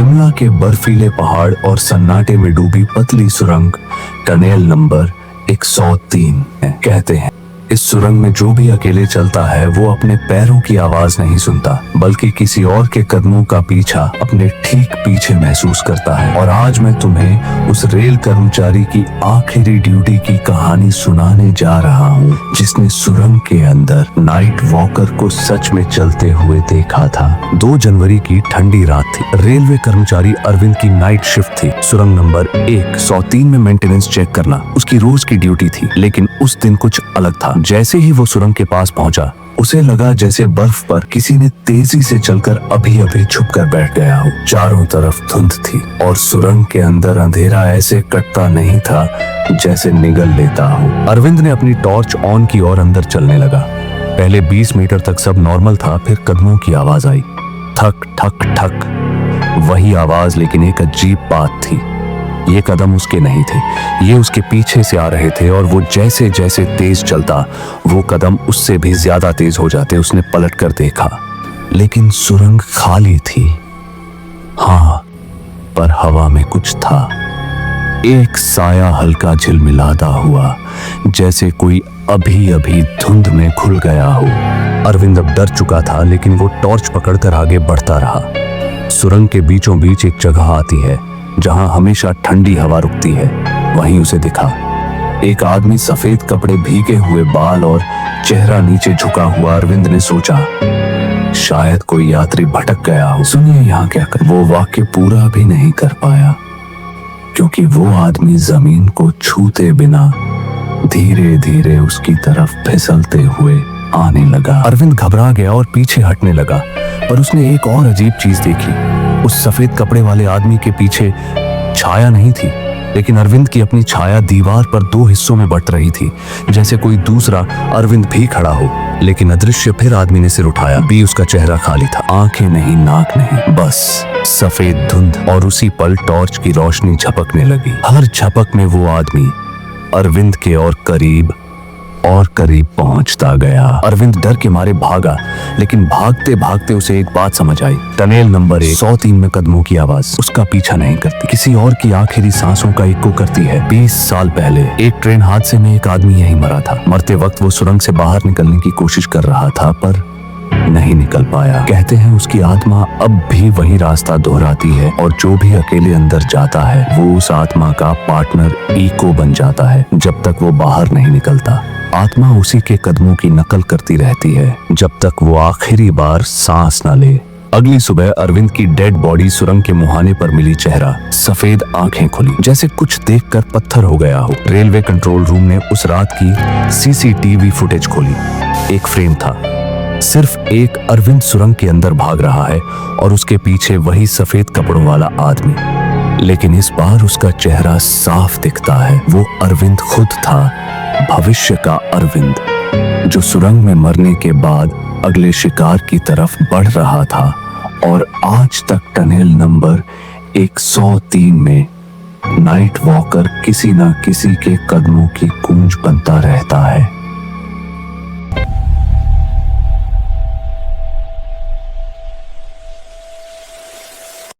शिमला के बर्फीले पहाड़ और सन्नाटे में डूबी पतली सुरंग टनेल नंबर 103 है। कहते हैं इस सुरंग में जो भी अकेले चलता है वो अपने पैरों की आवाज नहीं सुनता, बल्कि किसी और के कदमों का पीछा अपने ठीक पीछे महसूस करता है। और आज मैं तुम्हें उस रेल कर्मचारी की आखिरी ड्यूटी की कहानी सुनाने जा रहा हूँ, जिसने सुरंग के अंदर नाइट वॉकर को सच में चलते हुए देखा था। 2 जनवरी की ठंडी रात थी। रेलवे कर्मचारी अरविंद की नाइट शिफ्ट थी। सुरंग नंबर 103 में मेंटेनेंस चेक करना उसकी रोज की ड्यूटी थी, लेकिन उस दिन कुछ अलग था। जैसे ही वो सुरंग के पास पहुंचा, उसे लगा जैसे बर्फ पर किसी ने तेजी से चलकर अभी अभी छुपकर बैठ गया हो। चारों तरफ धुंध थी और सुरंग के अंदर अंधेरा ऐसे कटता नहीं था जैसे निगल लेता हो। अरविंद ने अपनी टॉर्च ऑन की और अंदर चलने लगा। पहले 20 मीटर तक सब नॉर्मल था, फिर कदमों की आवाज आई, ठक ठक ठक। वही आवाज, लेकिन एक अजीब बात थी, ये कदम उसके नहीं थे, ये उसके पीछे से आ रहे थे। और वो जैसे जैसे तेज चलता, वो कदम उससे भी ज्यादा तेज हो जाते। उसने पलट कर देखा, लेकिन सुरंग खाली थी। हाँ, पर हवा में कुछ था, एक साया हल्का झिलमिलाता हुआ, जैसे कोई अभी अभी धुंध में घुल गया हो। अरविंद अब डर चुका था, लेकिन वो टॉर्च पकड़कर आगे बढ़ता रहा। सुरंग के बीचों बीच एक जगह आती है जहां हमेशा ठंडी हवा रुकती है। वहीं उसे दिखा एक आदमी, सफेद कपड़े, भीगे हुए बाल और चेहरा नीचे झुका हुआ। अरविंद ने सोचा शायद कोई यात्री भटक गया हो। सुनिए, यहाँ क्या कर। वो वाक्य पूरा भी नहीं कर पाया, क्योंकि वो आदमी जमीन को छूते बिना धीरे धीरे उसकी तरफ फिसलते हुए आने लगा। अरविंद घबरा गया और पीछे हटने लगा, पर उसने एक और अजीब चीज देखी। उस सफेद कपड़े वाले आदमी के पीछे छाया नहीं थी, लेकिन अरविंद की अपनी छाया दीवार पर 2 हिस्सों में बट रही थी, जैसे कोई दूसरा अरविंद भी खड़ा हो। लेकिन अदृश्य फिर आदमी ने सिर उठाया, भी उसका चेहरा खाली था, आंखें नहीं, नाक नहीं, बस सफेद धुंध। और उसी पल टॉर्च की रोशनी झपकने लगी। हर झपक में वो आदमी अरविंद के और करीब पहुंचता गया। अरविंद डर के मारे भागा, लेकिन भागते भागते उसे एक बात समझ आई। टनेल नंबर 103 में कदमों की आवाज उसका पीछा नहीं करती, किसी और की आखिरी सांसों का इको करती है। 20 साल पहले एक ट्रेन हादसे में एक आदमी यहीं मरा था। मरते वक्त वो सुरंग से बाहर निकलने की कोशिश कर रहा था, पर नहीं निकल पाया। कहते हैं उसकी आत्मा अब भी वही रास्ता दोहराती है, और जो भी अकेले अंदर जाता है वो उस आत्मा का पार्टनर इको बन जाता है। जब तक वो बाहर नहीं निकलता, आत्मा उसी के कदमों की नकल करती रहती है, जब तक वो आखिरी बार सांस न ले। अगली सुबह अरविंद की डेड बॉडी सुरंग के मुहाने पर मिली। चेहरा, सफेद आंखें खुली, जैसे कुछ देखकर पत्थर हो गया हो। रेलवे कंट्रोल रूम ने उस रात की CCTV फुटेज खोली। एक फ्रेम था, सिर्फ एक अरविंद सुरंग के अंदर भाग रहा है और उसके पीछे वही सफेद कपड़ों वाला आदमी। लेकिन इस बार उसका चेहरा साफ दिखता है। वो अरविंद खुद था, भविष्य का अरविंद, जो सुरंग में मरने के बाद अगले शिकार की तरफ बढ़ रहा था। और आज तक टनेल नंबर 103 में नाइट वॉकर किसी न किसी के कदमों की गूंज बनता रहता है।